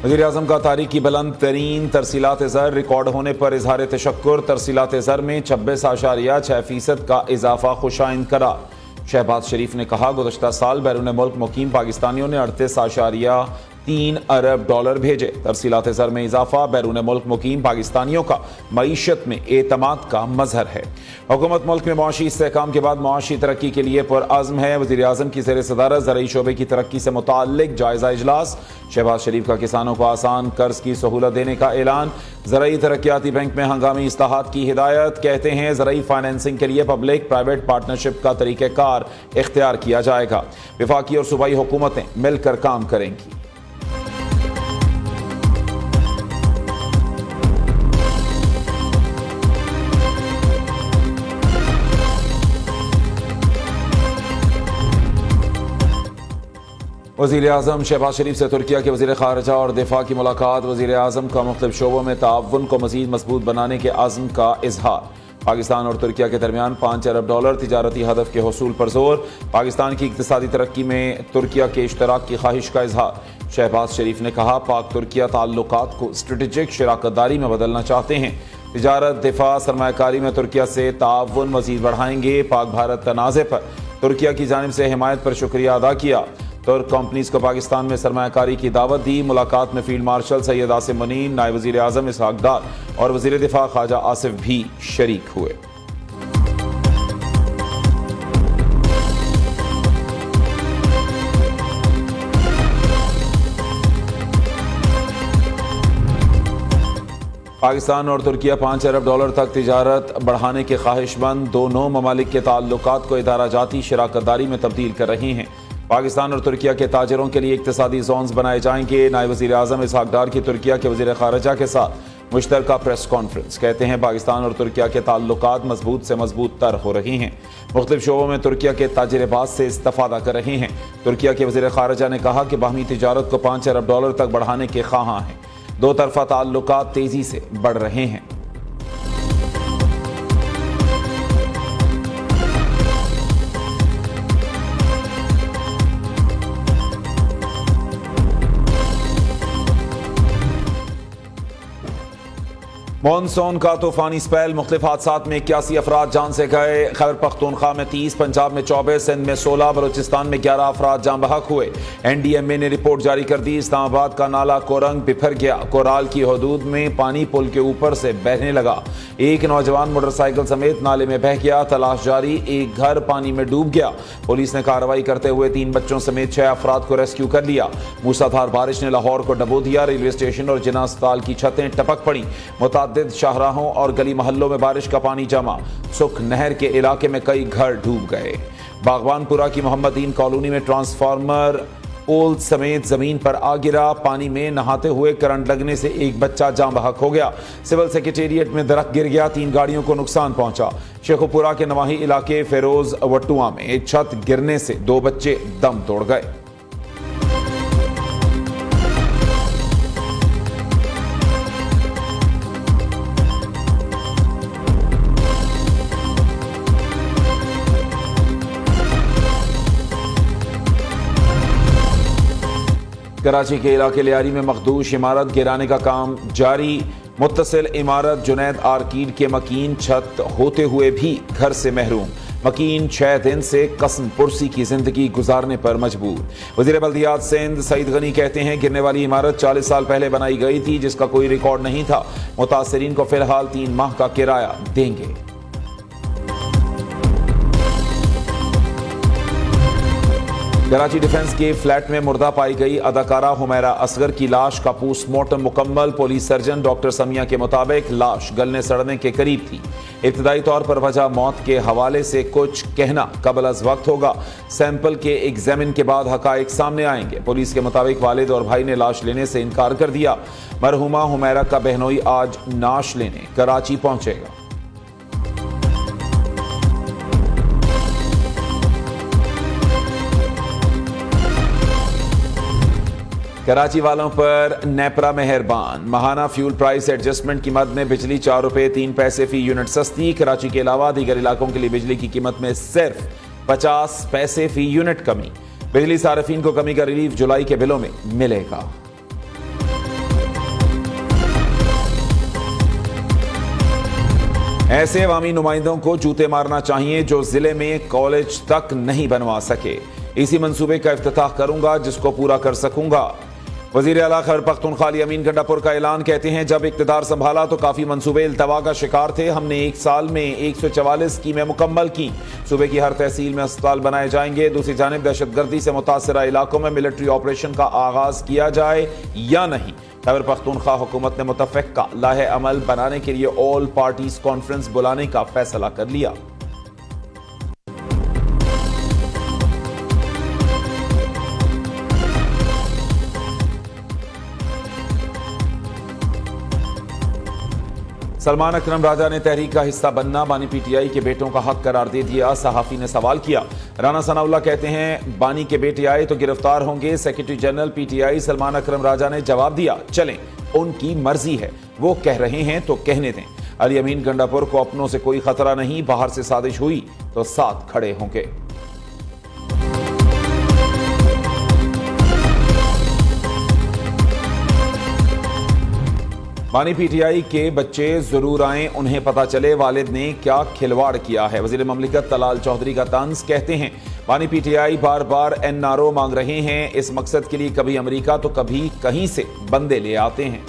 वज़ीर-ए-आज़म का तारीख की बुलंद तरीन तरसीलात ज़र रिकॉर्ड होने पर इजहार तशक्कुर। तरसीलात ज़र में 26.6% का इजाफा खुशाइन करार। शहबाज शरीफ ने कहा, गुज़श्ता साल बैरून मुल्क मुकीम पाकिस्तानियों ने 38.3 अरब डॉलर भेजे। तरसीलात ज़र में इजाफा बैरून मुल्क मुकीम पाकिस्तानियों का मईशत में एतमाद का मजहर है। हुकूमत मुल्क में मुआशी इस्तेहकाम के बाद मुआशी तरक्की के लिए पुरअज़्म है। वज़ीर-ए-आज़म की ज़ेर सदारत ज़रई शोबे की तरक्की से मुताल्लिक जायज़ा इजलास। शहबाज शरीफ का किसानों को आसान कर्ज की सहूलत देने का ऐलान। ज़रई तरक्याती बैंक में हंगामी इस्लाहात की हिदायत। कहते हैं ज़रई फाइनेंसिंग के लिए पब्लिक प्राइवेट पार्टनरशिप का तरीक़ेकार इख्तियार किया जाएगा। वफाकी और सूबाई हुकूमतें मिलकर काम करेंगी। वज़ीर-ए-आज़म शहबाज शरीफ से तुर्किया के वज़ीर ख़ारिजा और दिफा की मुलाकात। वज़ीर-ए-आज़म का मुख्तलिफ शोबों में ताउन को मज़ीद मजबूत बनाने के अज़्म का इजहार। पाकिस्तान और तुर्किया के दरमियान 5 अरब डॉलर तिजारती हदफ के हसूल पर जोर। पाकिस्तान की इक़्तिसादी तरक्की में तुर्किया के इश्तराक की ख्वाहिश का इजहार। शहबाज शरीफ ने कहा, पाक तुर्किया ताल्लुकात को स्ट्रेटेजिक शराकतदारी में बदलना चाहते हैं। तिजारत, दिफा, सरमायाकारी में तुर्किया से ताउन मज़ीद बढ़ाएंगे। पाक भारत तनाज़े पर तुर्किया की जानिब से हिमायत पर शुक्रिया अदा किया। तुर्क कंपनीज को पाकिस्तान में सरमायाकारी की दावत दी। मुलाकात में फील्ड मार्शल सैयद आसिम मुनीर, नायब वज़ीर आज़म इसहाक डार और वज़ीर दिफा ख्वाजा आसिफ भी शरीक हुए। पाकिस्तान और तुर्किया 5 अरब डॉलर तक तिजारत बढ़ाने के ख्वाहिशमंद। दोनों ममालिक के ताल्लुकात को इदारा जाती शराकतदारी में तब्दील कर रहे हैं। पाकिस्तान और तुर्किया के ताजरों के लिए इक्तिसादी जोन्स बनाए जाएंगे। नायब वज़ीर आज़म इसहाक डार की तुर्किया के वज़ीर ख़ारिजा के साथ मुश्तरका प्रेस कॉन्फ्रेंस। कहते हैं, पाकिस्तान और तुर्किया के ताल्लुकात मजबूत से मजबूत तर हो रहे हैं। मुख्तलिफ शोबों में तुर्किया के ताजरबाज से इस्तेफादा कर रहे हैं। तुर्किया के वज़ीर ख़ारिजा ने कहा कि बाहमी तिजारत को 5 अरब डॉलर तक बढ़ाने के ख्वाहां हैं। दो तरफा ताल्लुकात तेजी से बढ़ रहे हैं। मॉनसून का तूफानी स्पेल, मुख्तलिफ हादसात में 81 अफराद जान से गए। खैबर पख्तूनख्वा में 30, पंजाब में 24, सिंध में 16, बलूचिस्तान में 11 अफराद जान बहक हुए। NDMA ने रिपोर्ट जारी कर दी। इस्लामाबाद का नाला कोरंग बिफर गया। कोराल की हदूद में पानी पुल के ऊपर से बहने लगा। एक नौजवान मोटरसाइकिल समेत नाले में बह गया। तलाश जारी। एक घर पानी में डूब गया। पुलिस ने कार्रवाई करते हुए 3 बच्चों समेत 6 अफराद को रेस्क्यू कर लिया। मूसलाधार बारिश ने लाहौर को डबो दिया। रेलवे स्टेशन और जिना अस्पताल की छतें टपक पड़ी। मुतअद्दिद शाहराहों और गली मोहल्लों में बारिश का पानी जमा। सुख नहर के इलाके में कई घर डूब गए। बागवानपुरा की मोहम्मदीन कॉलोनी में ट्रांसफार्मर पोल समेत जमीन पर आ गिरा। पानी में नहाते हुए करंट लगने से एक बच्चा जान बहक हो गया। सिविल सेक्रेटेरिएट में दरख्त गिर गया। 3 गाड़ियों को नुकसान पहुंचा। शेखुपुरा के नवाही इलाके फेरोज वटुआ में एक छत गिरने से 2 बच्चे दम तोड़ गए। कराची के इलाके लियारी में मखदूश इमारत गिराने का काम जारी। मुत्तसिल इमारत जुनैद आर्कीड के मकीन छत होते हुए भी घर से महरूम। मकीन 6 दिन से कसम पुरसी की जिंदगी गुजारने पर मजबूर। वज़ीर बल्दियात सिंध सईद गनी कहते हैं, गिरने वाली इमारत 40 साल पहले बनाई गई थी, जिसका कोई रिकॉर्ड नहीं था। मुतासरीन को फिलहाल 3 माह का किराया देंगे। कराची डिफेंस के फ्लैट में मुर्दा पाई गई अदाकारा हुमैरा असगर की लाश का पोस्टमार्टम मुकम्मल। पुलिस सर्जन डॉक्टर समिया के मुताबिक लाश गलने सड़ने के करीब थी। इब्तदाई तौर पर वजह मौत के हवाले से कुछ कहना कबल अज वक्त होगा। सैंपल के एग्जामिन के बाद हकाइक सामने आएंगे। पुलिस के मुताबिक वालिद और भाई ने लाश लेने से इनकार कर दिया। मरहुमा हुमैरा का बहनोई आज नाश लेने कराची पहुंचेगा। कराची वालों पर नेपरा मेहरबान। माहाना फ्यूल प्राइस एडजस्टमेंट की मद में बिजली 4 रुपए 3 पैसे फी यूनिट सस्ती। कराची के अलावा दीगर इलाकों के लिए बिजली की कीमत में सिर्फ 50 पैसे फी यूनिट कमी। बिजली सार्फिन को कमी का रिलीफ जुलाई के बिलों में मिलेगा। ऐसे अवामी नुमाइंदों को जूते मारना चाहिए जो जिले में कॉलेज तक नहीं बनवा सके। इसी मंसूबे का इफ्तिताह करूंगा जिसको पूरा कर सकूंगा। वजीर आला खैबर पख्तूनख्वा अली अमीन गंडापुर का ऐलान। कहते हैं जब इक़्तिदार संभाला तो काफी मंसूबे इल्तवा का शिकार थे। हमने एक साल में 144 स्कीमें मुकम्मल की। सूबे की हर तहसील में अस्पताल बनाए जाएंगे। दूसरी जानिब दहशतगर्दी से मुतासरा इलाकों में मिलिट्री ऑपरेशन का आगाज किया जाए या नहीं, खैबर पख्तूनख्वा हुकूमत ने मुतफ़िक़ा लाहे अमल बनाने के लिए ऑल पार्टीज कॉन्फ्रेंस बुलाने का फैसला कर लिया। सलमान अकरम राजा ने तहरीक का हिस्सा बनना बानी पीटीआई के बेटों का हक करार दे दिया। सहाफी ने सवाल किया। राना सनाउल्लाह कहते हैं बानी के बेटे आए तो गिरफ्तार होंगे। सेक्रेटरी जनरल पीटीआई सलमान अकरम राजा ने जवाब दिया, चलें उनकी मर्जी है, वो कह रहे हैं तो कहने दें। अली अमीन गंडापुर को अपनों से कोई खतरा नहीं, बाहर से साजिश हुई तो साथ खड़े होंगे। बानी पीटीआई के बच्चे जरूर आए, उन्हें पता चले वालिद ने क्या खिलवाड़ किया है। वजीर ममलिकत तलाल चौधरी का तंज। कहते हैं बानी पीटीआई बार बार एनआरओ मांग रहे हैं। इस मकसद के लिए कभी अमेरिका तो कभी कहीं से बंदे ले आते हैं।